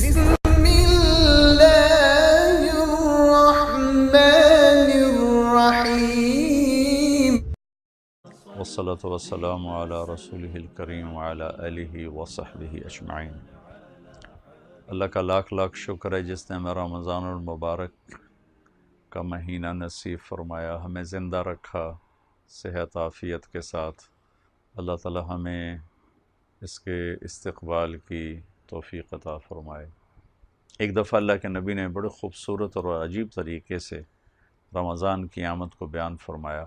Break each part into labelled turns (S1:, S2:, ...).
S1: بسم الله الرحمن الرحیم
S2: والصلاة والسلام على رسوله الکریم وعلى آلہ وصحبہ اجمعین۔ اللہ کا لاکھ لاکھ شکر ہے جس نے ہمیں رمضان المبارک کا مہینہ نصیب فرمایا، ہمیں زندہ رکھا صحت عافیت کے ساتھ۔ اللہ تعالی ہمیں اس کے استقبال کی توفیق عطا فرمائے۔ ایک دفعہ اللہ کے نبی نے بڑے خوبصورت اور عجیب طریقے سے رمضان کی آمد کو بیان فرمایا۔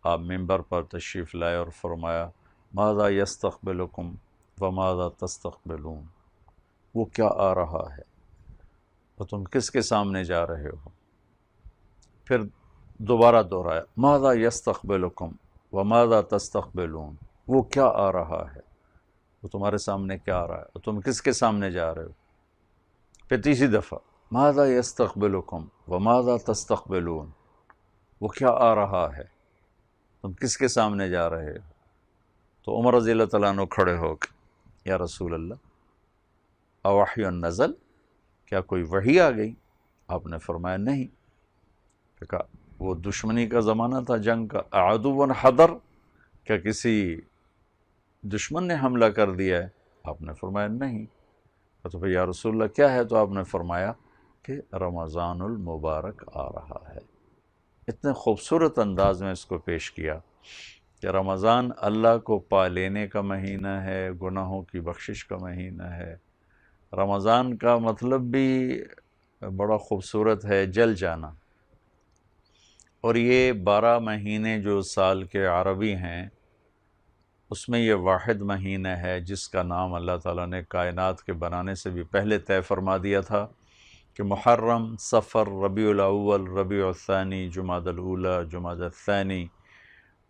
S2: آپ ممبر پر تشریف لائے اور فرمایا ماذا یستقبلکم وماذا تستقبلون، وہ کیا آ رہا ہے اور تم کس کے سامنے جا رہے ہو؟ پھر دوبارہ دہرایا ماذا یستقبلکم وماذا تستقبلون، وہ کیا آ رہا ہے، وہ تمہارے سامنے کیا آ رہا ہے اور تم کس کے سامنے جا رہے ہو؟ پھر تیسری دفعہ ماذا یستقبلکم وماذا تستقبلون، وہ کیا آ رہا ہے، تم کس کے سامنے جا رہے ہو؟ تو عمر رضی اللہ تعالیٰ عنہ کھڑے ہو کے یا رسول اللہ اوحی نزل، کیا کوئی وحی آ گئی؟ آپ نے فرمایا نہیں۔ پھر کہا وہ دشمنی کا زمانہ تھا، جنگ کا، عدو حضر، کیا کسی دشمن نے حملہ کر دیا ہے؟ آپ نے فرمایا نہیں۔ تو پھر یا رسول اللہ کیا ہے؟ تو آپ نے فرمایا کہ رمضان المبارک آ رہا ہے۔ اتنے خوبصورت انداز میں اس کو پیش کیا کہ رمضان اللہ کو پا لینے کا مہینہ ہے، گناہوں کی بخشش کا مہینہ ہے۔ رمضان کا مطلب بھی بڑا خوبصورت ہے، جل جانا۔ اور یہ 12 مہینے جو سال کے عربی ہیں اس میں یہ واحد مہینہ ہے جس کا نام اللہ تعالیٰ نے کائنات کے بنانے سے بھی پہلے طے فرما دیا تھا کہ محرم، صفر، ربیع الاول، ربیع الثانی، جمادی الاولی، جمادی الثانی،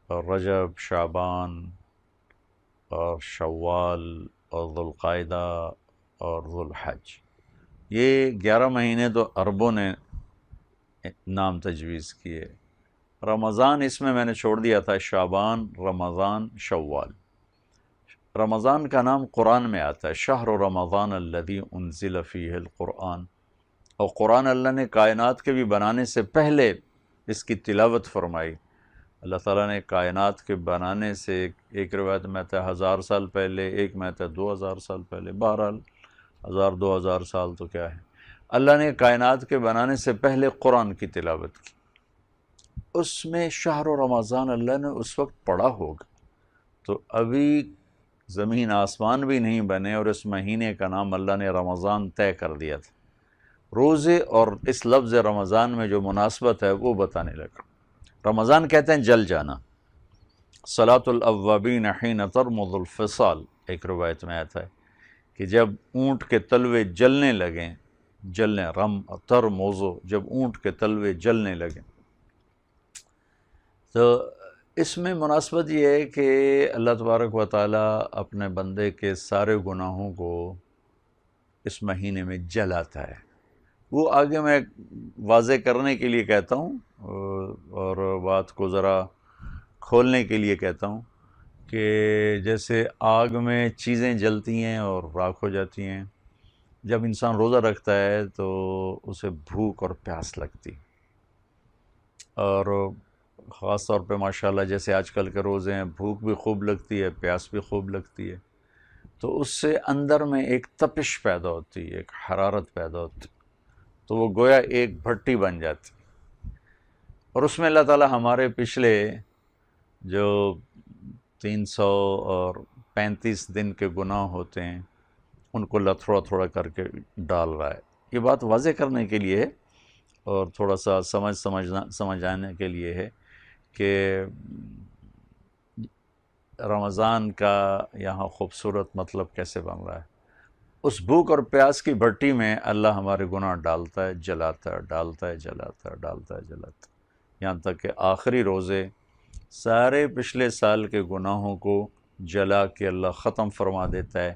S2: اور رجب، شعبان اور شوال اور ذوالقعدہ اور ذوالحج۔ یہ 11 مہینے تو عربوں نے نام تجویز کیے۔ رمضان اس میں نے چھوڑ دیا تھا شعبان، رمضان، شوال۔ رمضان کا نام قرآن میں آتا ہے، شہر رمضان الذی انزل فیہ القرآن، اور قرآن اللہ نے کائنات کے بھی بنانے سے پہلے اس کی تلاوت فرمائی۔ اللہ تعالیٰ نے کائنات کے بنانے سے ایک روایت میں آتا ہے 1000 سال پہلے، ایک میں آتا ہے 2000 سال پہلے، بہرحال 1000 سال تو کیا ہے، اللہ نے کائنات کے بنانے سے پہلے قرآن کی تلاوت کی۔ اس میں شہر رمضان اللہ نے اس وقت پڑھا ہوگا تو ابھی زمین آسمان بھی نہیں بنے، اور اس مہینے کا نام اللہ نے رمضان طے کر دیا تھا۔ روزے اور اس لفظ رمضان میں جو مناسبت ہے وہ بتانے لگا۔ رمضان کہتے ہیں جل جانا۔ صلاۃ الاوابین حین ترمض الفصال، ایک روایت میں آتا ہے کہ جب اونٹ کے تلوے جلنے لگیں، جلنے، رم ترمض، جب اونٹ کے تلوے جلنے لگیں۔ تو اس میں مناسبت یہ ہے کہ اللہ تبارک و تعالیٰ اپنے بندے کے سارے گناہوں کو اس مہینے میں جلاتا ہے۔ وہ آگے میں واضح کرنے کے لیے کہتا ہوں اور بات کو ذرا کھولنے کے لیے کہتا ہوں کہ جیسے آگ میں چیزیں جلتی ہیں اور راکھ ہو جاتی ہیں، جب انسان روزہ رکھتا ہے تو اسے بھوک اور پیاس لگتی، اور خاص طور پہ ماشاءاللہ جیسے آج کل کے روزے ہیں، بھوک بھی خوب لگتی ہے، پیاس بھی خوب لگتی ہے، تو اس سے اندر میں ایک تپش پیدا ہوتی ہے، ایک حرارت پیدا ہوتی، تو وہ گویا ایک بھٹی بن جاتی۔ اور اس میں اللہ تعالیٰ ہمارے پچھلے جو 335 دن کے گناہ ہوتے ہیں ان کو تھوڑا تھوڑا کر کے ڈال رہا ہے۔ یہ بات واضح کرنے کے لیے ہے اور تھوڑا سا سمجھ آنے کے لیے ہے کہ رمضان کا یہاں خوبصورت مطلب کیسے بن رہا ہے۔ اس بھوک اور پیاس کی بھٹی میں اللہ ہمارے گناہ ڈالتا ہے، جلاتا ہے، ڈالتا ہے، جلاتا ہے، ڈالتا ہے، جلاتا ہے، یہاں تک کہ آخری روزے سارے پچھلے سال کے گناہوں کو جلا کے اللہ ختم فرما دیتا ہے۔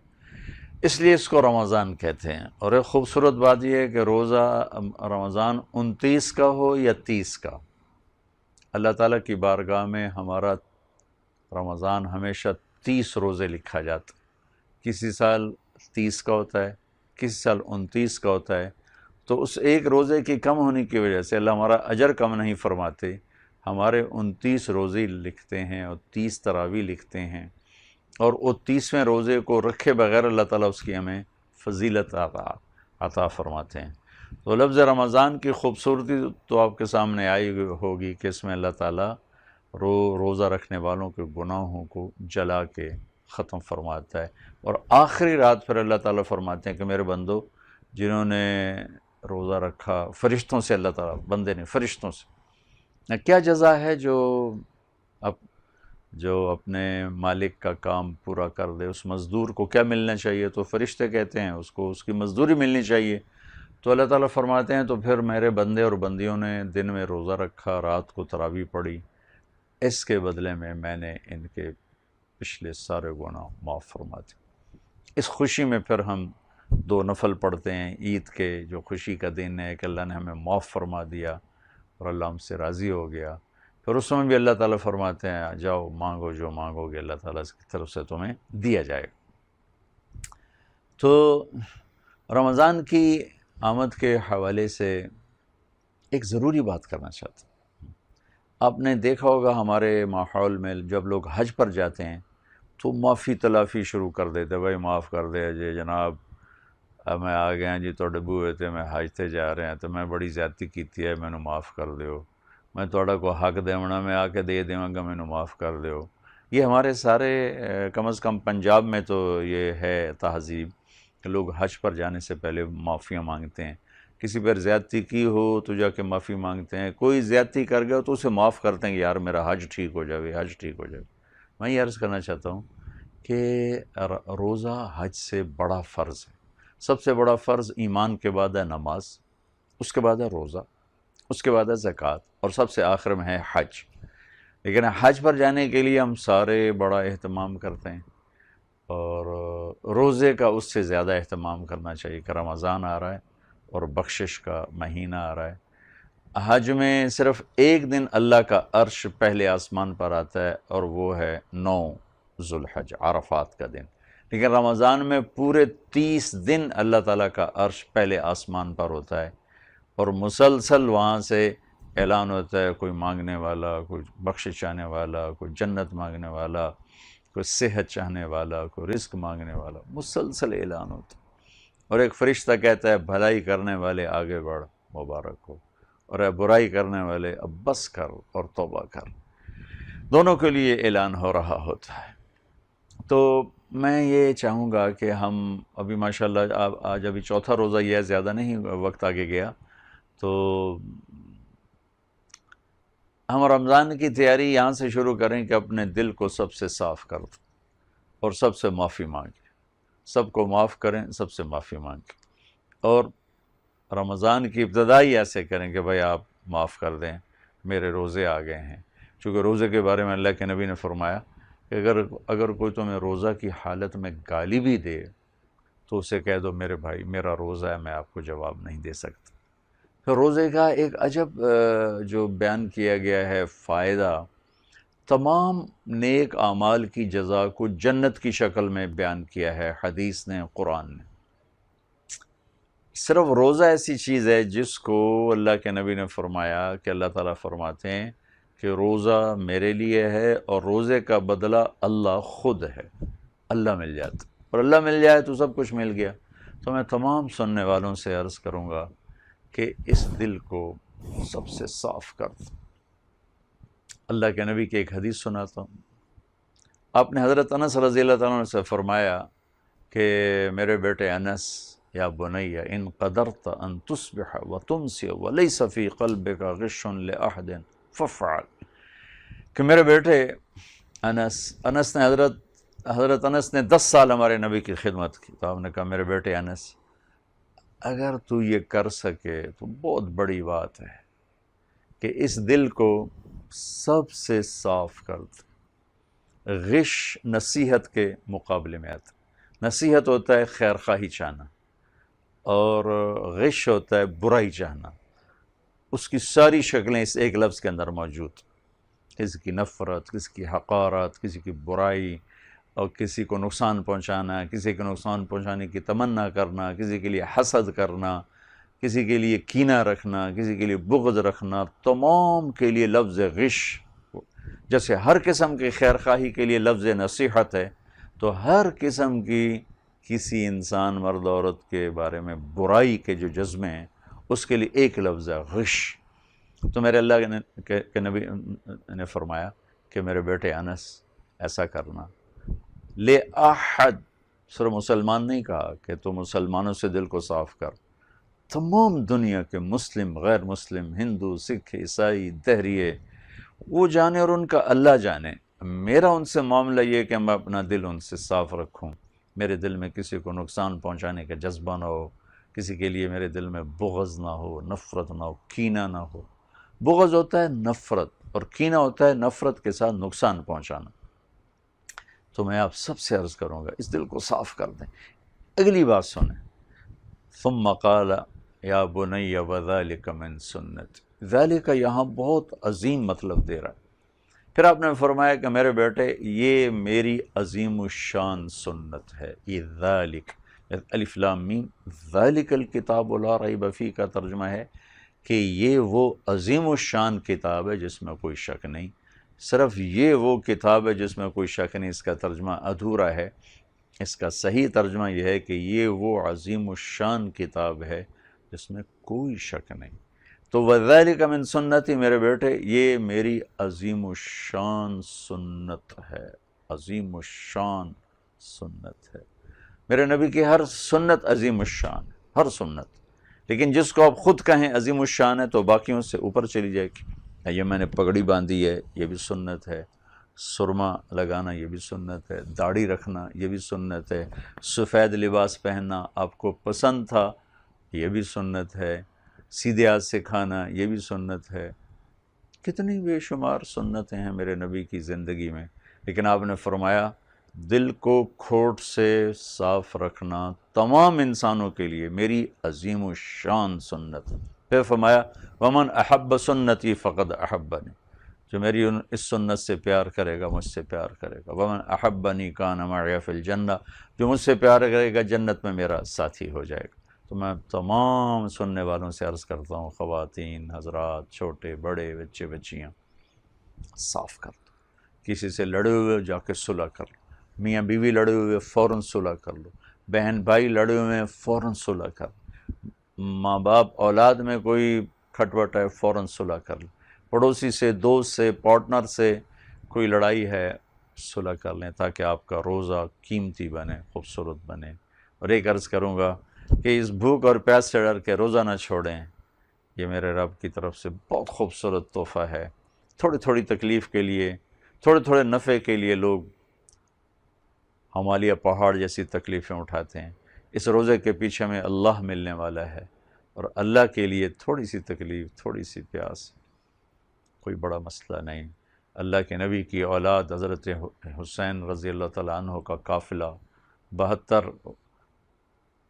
S2: اس لیے اس کو رمضان کہتے ہیں۔ اور ایک خوبصورت بات یہ ہے کہ روزہ رمضان 29 کا ہو یا 30 کا، اللہ تعالیٰ کی بارگاہ میں ہمارا رمضان ہمیشہ 30 روزے لکھا جاتا ہے۔ کسی سال 30 کا ہوتا ہے، کسی سال 29 کا ہوتا ہے، تو اس ایک روزے کی کم ہونے کی وجہ سے اللہ ہمارا اجر کم نہیں فرماتے، ہمارے 29 روزے لکھتے ہیں اور 30 تراویح لکھتے ہیں، اور وہ 30ویں روزے کو رکھے بغیر اللہ تعالیٰ اس کی ہمیں فضیلت عطا فرماتے ہیں۔ تو لفظ رمضان کی خوبصورتی تو آپ کے سامنے آئی ہوگی کہ اس میں اللہ تعالیٰ روزہ رکھنے والوں کے گناہوں کو جلا کے ختم فرماتا ہے، اور آخری رات پھر اللہ تعالیٰ فرماتے ہیں کہ میرے بندو جنہوں نے روزہ رکھا، فرشتوں سے اللہ تعالیٰ، بندے نے فرشتوں سے، کیا جزا ہے جو اپنے مالک کا کام پورا کر دے، اس مزدور کو کیا ملنا چاہیے؟ تو فرشتے کہتے ہیں اس کو اس کی مزدوری ملنی چاہیے۔ تو اللہ تعالیٰ فرماتے ہیں تو پھر میرے بندے اور بندیوں نے دن میں روزہ رکھا، رات کو تراویح پڑھی، اس کے بدلے میں نے ان کے پچھلے سارے گناہ معاف فرما دیے۔ اس خوشی میں پھر ہم 2 نفل پڑھتے ہیں عید کے، جو خوشی کا دن ہے کہ اللہ نے ہمیں معاف فرما دیا اور اللہ ہم سے راضی ہو گیا۔ پھر اس میں بھی اللہ تعالیٰ فرماتے ہیں جاؤ مانگو، جو مانگو گے اللہ تعالیٰ کی طرف سے تمہیں دیا جائے گا۔ تو رمضان کی آمد کے حوالے سے ایک ضروری بات کرنا چاہتا ہوں۔ آپ نے دیکھا ہوگا ہمارے ماحول میں جب لوگ حج پر جاتے ہیں تو معافی تلافی شروع کر دیتے، بھائی معاف کر دے جی جناب، میں آ گیا جی توڑے بوئے تھے میں حج تے جا رہے ہیں تو میں بڑی زیادتی کیتی ہے، میں معاف کر دیو، میں توڑا کو حق دیونا میں آ کے دے دیواں گا، میں معاف کر دیو۔ یہ ہمارے سارے کم از کم پنجاب میں تو یہ ہے تہذیب کہ لوگ حج پر جانے سے پہلے معافیاں مانگتے ہیں، کسی پر زیادتی کی ہو تو جا کے معافی مانگتے ہیں، کوئی زیادتی کر گیا تو اسے معاف کرتے ہیں کہ یار میرا حج ٹھیک ہو جائے، حج ٹھیک ہو جائے۔ میں یہ عرض کرنا چاہتا ہوں کہ روزہ حج سے بڑا فرض ہے۔ سب سے بڑا فرض ایمان کے بعد ہے نماز، اس کے بعد ہے روزہ، اس کے بعد ہے زکوٰۃ، اور سب سے آخر میں ہے حج۔ لیکن حج پر جانے کے لیے ہم سارے بڑا اہتمام کرتے ہیں، اور روزے کا اس سے زیادہ اہتمام کرنا چاہیے کہ رمضان آ رہا ہے اور بخشش کا مہینہ آ رہا ہے۔ حج میں صرف ایک دن اللہ کا عرش پہلے آسمان پر آتا ہے اور وہ ہے 9 ذوالحج، عرفات کا دن، لیکن رمضان میں پورے 30 دن اللہ تعالیٰ کا عرش پہلے آسمان پر ہوتا ہے، اور مسلسل وہاں سے اعلان ہوتا ہے، کوئی مانگنے والا، کوئی بخشش چاہنے والا، کوئی جنت مانگنے والا، کوئی صحت چاہنے والا، کوئی رزق مانگنے والا، مسلسل اعلان ہوتا ہے۔ اور ایک فرشتہ کہتا ہے بھلائی کرنے والے آگے بڑھ، مبارک ہو، اور اے برائی کرنے والے اب بس کر اور توبہ کر، دونوں کے لیے اعلان ہو رہا ہوتا ہے۔ تو میں یہ چاہوں گا کہ ہم ابھی ماشاءاللہ آج ابھی 4تھا روزہ یہ ہے، زیادہ نہیں وقت آگے گیا، تو ہم رمضان کی تیاری یہاں سے شروع کریں کہ اپنے دل کو سب سے صاف کر دیں اور سب سے معافی مانگیں، سب کو معاف کریں، سب سے معافی مانگیں، اور رمضان کی ابتدائی ایسے کریں کہ بھائی آپ معاف کر دیں، میرے روزے آ گئے ہیں۔ چونکہ روزے کے بارے میں اللہ کے نبی نے فرمایا کہ اگر کوئی تمہیں روزہ کی حالت میں گالی بھی دے تو اسے کہہ دو میرے بھائی میرا روزہ ہے، میں آپ کو جواب نہیں دے سکتا۔ پھر روزے کا ایک عجب جو بیان کیا گیا ہے فائدہ، تمام نیک اعمال کی جزا کو جنت کی شکل میں بیان کیا ہے حدیث نے، قرآن نے۔ صرف روزہ ایسی چیز ہے جس کو اللہ کے نبی نے فرمایا کہ اللہ تعالیٰ فرماتے ہیں کہ روزہ میرے لیے ہے اور روزے کا بدلہ اللہ خود ہے۔ اللہ مل جاتا، اور اللہ مل جائے تو سب کچھ مل گیا۔ تو میں تمام سننے والوں سے عرض کروں گا کہ اس دل کو سب سے صاف کر دو۔ اللہ کے نبی کی ایک حدیث سناتا ہوں۔ آپ نے حضرت انس رضی اللہ تعالیٰ عنہ سے فرمایا کہ میرے بیٹے انس، یا بنی ان قدرت ان تصبح وتمسی ولیس فی قلبک غش لأحد فافعل، کہ میرے بیٹے انس نے حضرت انس نے 10 سال ہمارے نبی کی خدمت کی، تو آپ نے کہا میرے بیٹے انس اگر تو یہ کر سکے تو بہت بڑی بات ہے کہ اس دل کو سب سے صاف کر دے۔ غش نصیحت کے مقابلے میں آتا ہے۔ نصیحت ہوتا ہے خیر خواہی چاہنا، اور غش ہوتا ہے برائی چاہنا۔ اس کی ساری شکلیں اس ایک لفظ کے اندر موجود، کسی کی نفرت، کسی کی حقارت، کسی کی برائی، اور کسی کو نقصان پہنچانا، کسی کو نقصان پہنچانے کی تمنا کرنا، کسی کے لیے حسد کرنا، کسی کے لیے کینہ رکھنا، کسی کے لیے بغض رکھنا، تمام کے لیے لفظ غش، جیسے ہر قسم کی خیر خواہی کے لیے لفظ نصیحت ہے، تو ہر قسم کی کسی انسان مرد عورت کے بارے میں برائی کے جو جذبے ہیں اس کے لیے ایک لفظ ہے غش۔ تو میرے اللہ کے نبی نے فرمایا کہ میرے بیٹے انس ایسا کرنا، لے احد، صرف مسلمان نہیں کہا کہ تو مسلمانوں سے دل کو صاف کر، تمام دنیا کے مسلم، غیر مسلم، ہندو، سکھ، عیسائی، دہریے، وہ جانے اور ان کا اللہ جانے، میرا ان سے معاملہ یہ کہ میں اپنا دل ان سے صاف رکھوں، میرے دل میں کسی کو نقصان پہنچانے کا جذبہ نہ ہو، کسی کے لیے میرے دل میں بغض نہ ہو، نفرت نہ ہو، کینہ نہ ہو۔ بغض ہوتا ہے نفرت، اور کینہ ہوتا ہے نفرت کے ساتھ نقصان پہنچانا۔ تو میں آپ سب سے عرض کروں گا اس دل کو صاف کر دیں۔ اگلی بات سنیں، ثم قال یا بنی وذلک من سنت، ذالک یہاں بہت عظیم مطلب دے رہا ہے۔ پھر آپ نے فرمایا کہ میرے بیٹے یہ میری عظیم الشان سنت ہے، یہ ذالک، الف لام میم، ذالک الکتاب لا ریب فیہ کا ترجمہ ہے کہ یہ وہ عظیم الشان کتاب ہے جس میں کوئی شک نہیں۔ صرف یہ وہ کتاب ہے جس میں کوئی شک نہیں، اس کا ترجمہ ادھورا ہے۔ اس کا صحیح ترجمہ یہ ہے کہ یہ وہ عظیم الشان کتاب ہے جس میں کوئی شک نہیں۔ تو وَذَلِكَ مِن سنتی، میرے بیٹے یہ میری عظیم الشان سنت ہے، عظیم الشان سنت ہے۔ میرے نبی کی ہر سنت عظیم الشان ہے، ہر سنت، لیکن جس کو آپ خود کہیں عظیم الشان ہے تو باقیوں سے اوپر چلی جائے گی۔ یہ میں نے پگڑی باندھی ہے، یہ بھی سنت ہے، سرما لگانا یہ بھی سنت ہے، داڑھی رکھنا یہ بھی سنت ہے، سفید لباس پہننا آپ کو پسند تھا یہ بھی سنت ہے، سیدھے ہاتھ سے کھانا یہ بھی سنت ہے۔ کتنی بے شمار سنتیں ہیں میرے نبی کی زندگی میں، لیکن آپ نے فرمایا دل کو کھوٹ سے صاف رکھنا تمام انسانوں کے لیے میری عظیم الشان سنت۔ پھر فرمایا ومن احب سنتی فقد احبنی، جو میری اس سنت سے پیار کرے گا مجھ سے پیار کرے گا، ومن احبنی کان معی فی الجنہ، جو مجھ سے پیار کرے گا جنت میں میرا ساتھی ہو جائے گا۔ تو میں تمام سننے والوں سے عرض کرتا ہوں، خواتین، حضرات، چھوٹے بڑے، بچے بچیاں، صاف کر دو۔ کسی سے لڑے ہوئے جا کے صلح کر لو، میاں بیوی لڑے ہوئے فوراً صلح کر لو، بہن بھائی لڑے ہوئے فوراً صلح کر لو، ماں باپ اولاد میں کوئی کھٹپٹ ہے فوراً صلح کر لو، پڑوسی سے، دوست سے، پارٹنر سے کوئی لڑائی ہے صلح کر لیں تاکہ آپ کا روزہ قیمتی بنے، خوبصورت بنے۔ اور ایک عرض کروں گا کہ اس بھوک اور پیاس سے ڈر کے روزہ نہ چھوڑیں، یہ میرے رب کی طرف سے بہت خوبصورت تحفہ ہے۔ تھوڑی تھوڑی تکلیف کے لیے، تھوڑے تھوڑے نفع کے لیے لوگ ہمالیہ پہاڑ جیسی تکلیفیں اٹھاتے ہیں، اس روزے کے پیچھے میں اللہ ملنے والا ہے، اور اللہ کے لیے تھوڑی سی تکلیف، تھوڑی سی پیاس کوئی بڑا مسئلہ نہیں۔ اللہ کے نبی کی اولاد حضرت حسین رضی اللہ تعالیٰ عنہ کا قافلہ 72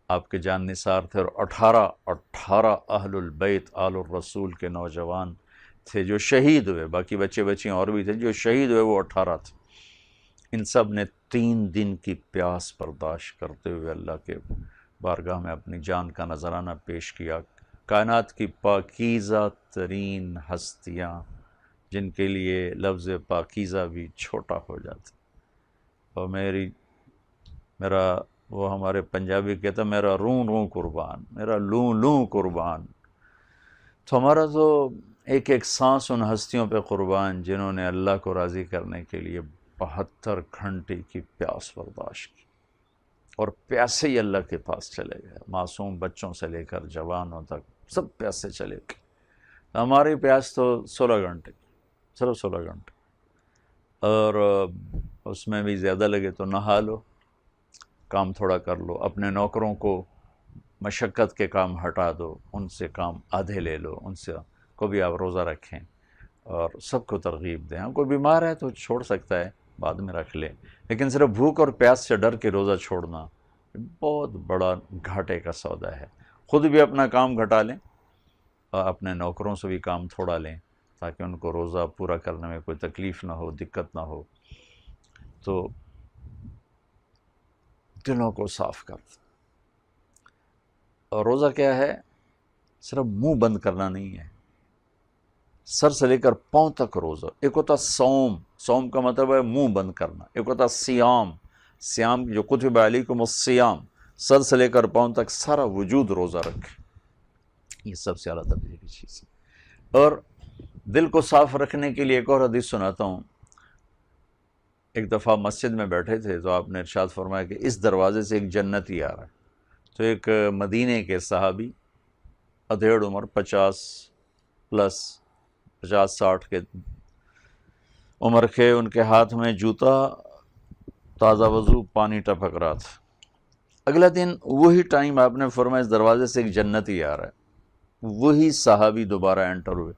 S2: آپ کے جان نثار تھے، اور 18 اہل البیت آل الرسول کے نوجوان تھے جو شہید ہوئے، باقی بچے بچیاں اور بھی تھے، جو شہید ہوئے وہ 18 تھے۔ ان سب نے 3 دن کی پیاس برداشت کرتے ہوئے اللہ کے بارگاہ میں اپنی جان کا نذرانہ پیش کیا۔ کائنات کی پاکیزہ ترین ہستیاں جن کے لیے لفظ پاکیزہ بھی چھوٹا ہو جاتا، اور میرا وہ ہمارے پنجابی کہتا میرا روں روں قربان، میرا لوں لوں قربان۔ تو ہمارا تو ایک ایک سانس ان ہستیوں پہ قربان جنہوں نے اللہ کو راضی کرنے کے لیے 72 گھنٹے کی پیاس برداشت کی، اور پیاسے ہی اللہ کے پاس چلے گئے، معصوم بچوں سے لے کر جوانوں تک سب پیاسے چلے گئے۔ ہماری پیاس تو 16 گھنٹے، صرف 16 گھنٹے، اور اس میں بھی زیادہ لگے تو نہا لو، کام تھوڑا کر لو، اپنے نوکروں کو مشقت کے کام ہٹا دو، ان سے کام آدھے لے لو، ان سے کو بھی آپ روزہ رکھیں، اور سب کو ترغیب دیں۔ کوئی بیمار ہے تو چھوڑ سکتا ہے، بعد میں رکھ لے، لیکن صرف بھوک اور پیاس سے ڈر کے روزہ چھوڑنا بہت بڑا گھاٹے کا سودا ہے۔ خود بھی اپنا کام گھٹا لیں اور اپنے نوکروں سے بھی کام تھوڑا لیں تاکہ ان کو روزہ پورا کرنے میں کوئی تکلیف نہ ہو، دقت نہ ہو۔ تو دلوں کو صاف کرتا. اور روزہ کیا ہے؟ صرف منہ بند کرنا نہیں ہے، سر سے لے کر پاؤں تک روزہ. ایک ہوتا صوم، صوم کا مطلب ہے منہ بند کرنا. ایک ہوتا سیام، سیام جو کتب علیکم الصیام، سر سے لے کر پاؤں تک سارا وجود روزہ رکھے. یہ سب سے اعلیٰ درجے کی چیز ہے. اور دل کو صاف رکھنے کے لیے ایک اور حدیث سناتا ہوں. ایک دفعہ مسجد میں بیٹھے تھے تو آپ نے ارشاد فرمایا کہ اس دروازے سے ایک جنتی آ رہا ہے. تو ایک مدینے کے صحابی، ادھیڑ عمر 50+ کے عمر کے، ان کے ہاتھ میں جوتا، تازہ وضو، پانی ٹپک رہا تھا. اگلا دن وہی ٹائم آپ نے فرمایا اس دروازے سے ایک جنتی آ رہا ہے. وہی صحابی دوبارہ انٹر ہوئے.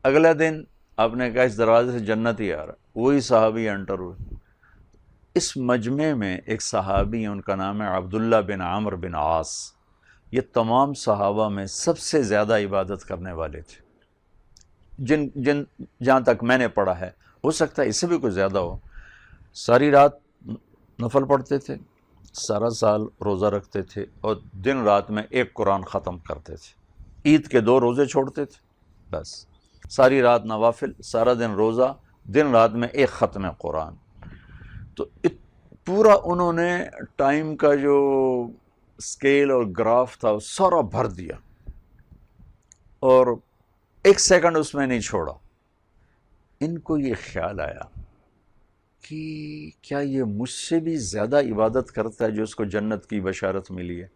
S2: اگلا دن آپ نے کہا اس دروازے سے جنتی آ رہا ہے. وہی صحابی انٹر ہوئے. اس مجمع میں ایک صحابی ہیں، ان کا نام ہے عبداللہ بن عمرو بن عاص. یہ تمام صحابہ میں سب سے زیادہ عبادت کرنے والے تھے. جہاں تک میں نے پڑھا ہے، ہو سکتا ہے اس سے بھی کوئی زیادہ ہو. ساری رات نفل پڑھتے تھے، سارا سال روزہ رکھتے تھے، اور دن رات میں ایک قرآن ختم کرتے تھے. عید کے 2 روزے چھوڑتے تھے، بس ساری رات نوافل، سارا دن روزہ، دن رات میں ایک ختم قرآن. تو پورا انہوں نے ٹائم کا جو اسکیل اور گراف تھا وہ سارا بھر دیا، اور 1 سیکنڈ اس میں نہیں چھوڑا. ان کو یہ خیال آیا کہ کیا یہ مجھ سے بھی زیادہ عبادت کرتا ہے جو اس کو جنت کی بشارت ملی ہے؟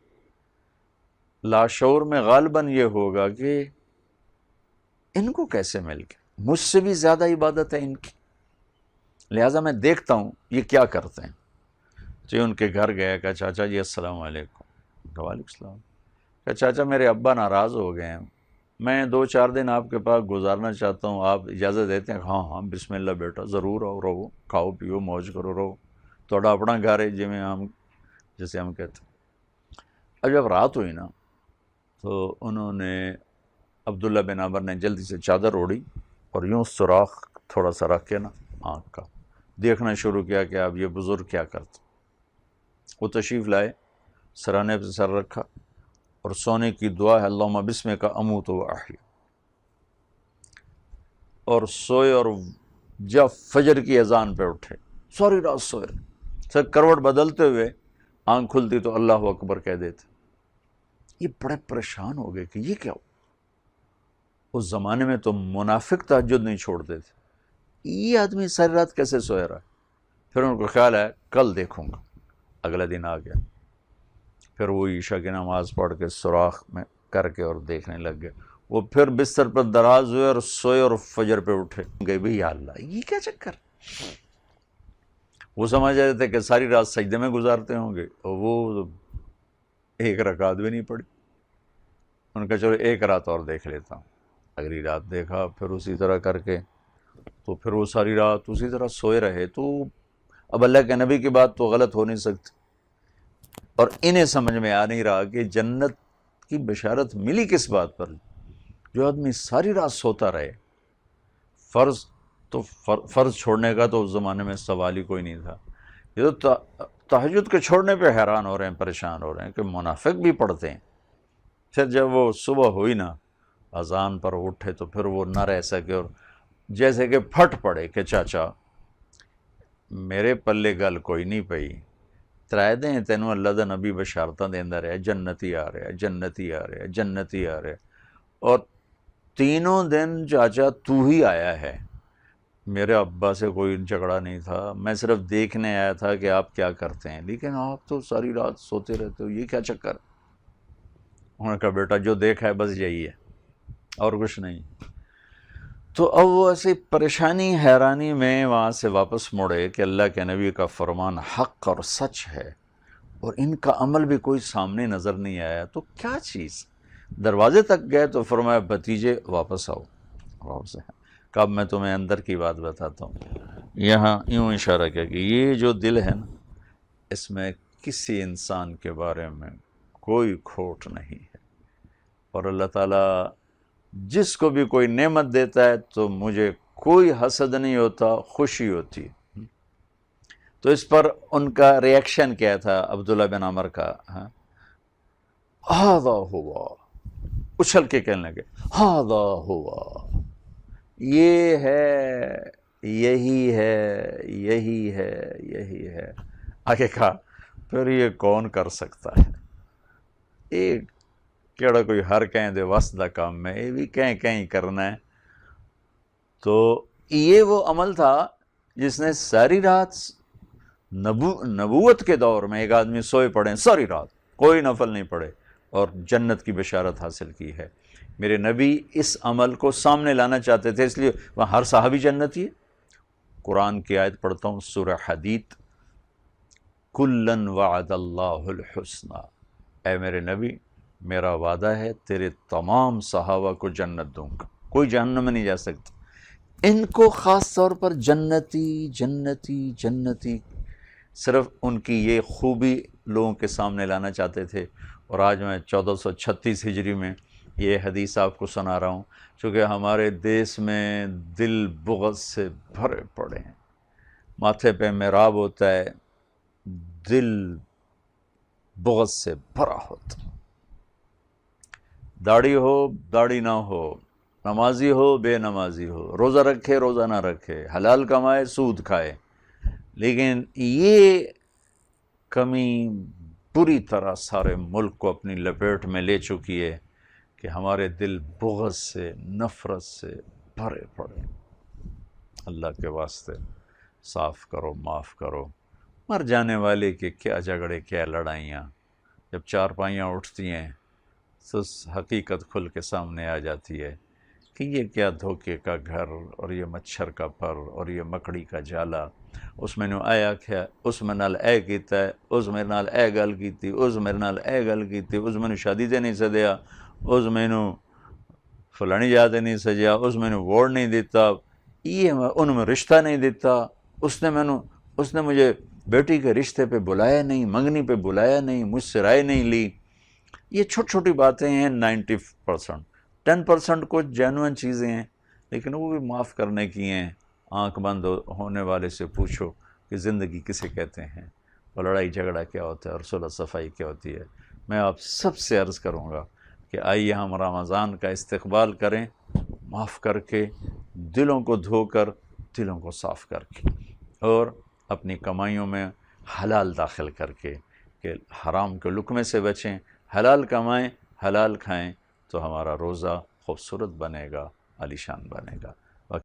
S2: لاشعور میں غالباً یہ ہوگا کہ ان کو کیسے مل گیا، مجھ سے بھی زیادہ عبادت ہے ان کی، لہٰذا میں دیکھتا ہوں یہ کیا کرتے ہیں. تو یہ ان کے گھر گیا، کہا چاچا جی السلام علیکم. کہا وعلیکم السلام. کہا چاچا میرے ابا ناراض ہو گئے ہیں، میں 2-4 دن آپ کے پاس گزارنا چاہتا ہوں، آپ اجازت دیتے ہیں؟ ہاں ہاں بسم اللہ بیٹا ضرور آؤ، رہو، کھاؤ پیو موج کرو، رہو، تھوڑا اپنا گھر ہے جیسے ہم کہتے ہیں. اب جب رات ہوئی نا تو انہوں نے، عبداللہ بن عمر نے جلدی سے چادر اوڑھی اور یوں سوراخ تھوڑا سا رکھ کے نا آنکھ کا دیکھنا شروع کیا کہ اب یہ بزرگ کیا کرتے. وہ تشریف لائے، سرانے پہ سر رکھا اور سونے کی دعا ہے اللہم بسمک اموت و احیا، اور سوئے. اور جب فجر کی اذان پہ اٹھے، ساری رات سوئے، سر کروٹ بدلتے ہوئے آنکھ کھلتی تو اللہ اکبر کہہ دیتے. یہ بڑے پریشان ہو گئے کہ یہ کیا ہو. اس زمانے میں تو منافق تہجد نہیں چھوڑتے تھے، یہ آدمی ساری رات کیسے سویا رہا. پھر ان کو خیال ہے کل دیکھوں گا. اگلا دن آ گیا، پھر وہ عشاء کی نماز پڑھ کے سوراخ میں کر کے اور دیکھنے لگ گئے. وہ پھر بستر پر دراز ہوئے اور سوئے اور فجر پہ اٹھے گئے. بھئی یا اللہ یہ کیا چکر. وہ سمجھ رہے تھے کہ ساری رات سجدے میں گزارتے ہوں گے، اور وہ 1 رکعت بھی نہیں پڑی. ان کا چلو 1 رات اور دیکھ لیتا ہوں. اگلی رات دیکھا، پھر اسی طرح کر کے، تو پھر وہ ساری رات اسی طرح سوئے رہے. تو اب اللہ کے نبی کی بات تو غلط ہو نہیں سکتی. اور انہیں سمجھ میں آ نہیں رہا کہ جنت کی بشارت ملی کس بات پر، جو آدمی ساری رات سوتا رہے. فرض چھوڑنے کا تو اس زمانے میں سوال ہی کوئی نہیں تھا. یہ تو تہجد کے چھوڑنے پہ حیران ہو رہے ہیں، پریشان ہو رہے ہیں کہ منافق بھی پڑھتے ہیں. پھر جب وہ صبح ہوئی نا، اذان پر اٹھے تو پھر وہ نہ رہ سکے اور جیسے کہ پھٹ پڑے کہ چاچا میرے پلے گل کوئی نہیں پئی، ترائے دیں تینوں اللہ دا نبی بشارتاں دیندا رہا، جنتی آ رہا، جنتی آ رہا، جنتی آ رہا، اور تینوں دن چاچا تو ہی آیا ہے. میرے ابا سے کوئی جھگڑا نہیں تھا، میں صرف دیکھنے آیا تھا کہ آپ کیا کرتے ہیں، لیکن آپ تو ساری رات سوتے رہتے ہو، یہ کیا چکر. انہوں نے کہا بیٹا جو دیکھا ہے بس یہی ہے اور کچھ نہیں. تو اب وہ ایسی پریشانی حیرانی میں وہاں سے واپس مڑے کہ اللہ کے نبی کا فرمان حق اور سچ ہے، اور ان کا عمل بھی کوئی سامنے نظر نہیں آیا. تو کیا چیز. دروازے تک گئے تو فرمایا بھتیجے واپس آؤ. واپس آئے. کب میں تمہیں اندر کی بات بتاتا ہوں. یہاں یوں اشارہ کیا کہ یہ جو دل ہے نا، اس میں کسی انسان کے بارے میں کوئی کھوٹ نہیں ہے. اور اللہ تعالیٰ جس کو بھی کوئی نعمت دیتا ہے تو مجھے کوئی حسد نہیں ہوتا، خوشی ہوتی ہے. تو اس پر ان کا ریئیکشن کیا تھا عبداللہ بن عمر کا؟ ہاذا ہوا، اچھل کے کہنے لگے ہاذا ہوا، یہ ہے، یہی ہے، یہی ہے، یہی ہے۔ آگے کہا پھر یہ کون کر سکتا ہے؟ ایک کیڑا کوئی ہر کہیں دے وس دا کام ہے، یہ بھی کہیں کرنا ہے۔ تو یہ وہ عمل تھا جس نے ساری رات نبوت کے دور میں ایک آدمی سوئے پڑے ساری رات، کوئی نفل نہیں پڑے، اور جنت کی بشارت حاصل کی ہے۔ میرے نبی اس عمل کو سامنے لانا چاہتے تھے، اس لیے وہاں ہر صحابی جنتی ہے۔ قرآن کی آیت پڑھتا ہوں، سورہ حدید، کلن وعد اللہ الحسنى، اے میرے نبی میرا وعدہ ہے تیرے تمام صحابہ کو جنت دوں گا، کوئی جہنم میں نہیں جا سکتا۔ ان کو خاص طور پر جنتی جنتی جنتی، صرف ان کی یہ خوبی لوگوں کے سامنے لانا چاہتے تھے۔ اور آج میں 1436 ہجری میں یہ حدیث آپ کو سنا رہا ہوں، چونکہ ہمارے دیس میں دل بغض سے بھرے پڑے ہیں، ماتھے پہ محراب ہوتا ہے، دل بغض سے بھرا ہوتا، داڑھی ہو داڑھی نہ ہو، نمازی ہو بے نمازی ہو، روزہ رکھے روزہ نہ رکھے، حلال کمائے سود کھائے، لیکن یہ کمی بری طرح سارے ملک کو اپنی لپیٹ میں لے چکی ہے کہ ہمارے دل بغض سے، نفرت سے بھرے پڑے۔ اللہ کے واسطے صاف کرو، معاف کرو۔ مر جانے والے کے کیا جھگڑے، کیا لڑائیاں، جب چارپائیاں اٹھتی ہیں تو حقیقت کھل کے سامنے آ جاتی ہے کہ یہ کیا دھوکے کا گھر، اور یہ مچھر کا پر، اور یہ مکڑی کا جالا۔ اس میں آیا کیا، اس میں نال اے کیتا ہے، اس میں نال اے گل کیتی، اس میرے نال اے گل کیتی، اس میں شادی تے نہیں سدیا، اس میں فلانی جاتے نہیں سجیا، اس میں ووٹ نہیں دیتا، یہ ان میں رشتہ نہیں دیتا، اس نے مجھے بیٹی کے رشتے پہ بلایا نہیں، منگنی پہ بلایا نہیں، مجھ سے رائے نہیں لی۔ یہ چھوٹی چھوٹی باتیں ہیں، 90%، 10% کچھ جینوئن چیزیں ہیں، لیکن وہ بھی معاف کرنے کی ہیں۔ آنکھ بند ہونے والے سے پوچھو کہ زندگی کسے کہتے ہیں، اور لڑائی جھگڑا کیا ہوتا ہے، اور صلح صفائی کیا ہوتی ہے۔ میں آپ سب سے عرض کروں گا کہ آئیے ہم رمضان کا استقبال کریں، معاف کر کے، دلوں کو دھو کر، دلوں کو صاف کر کے، اور اپنی کمائیوں میں حلال داخل کر کے، کہ حرام کے لقمے سے بچیں، حلال کمائیں، حلال کھائیں، تو ہمارا روزہ خوبصورت بنے گا، عالیشان بنے گا۔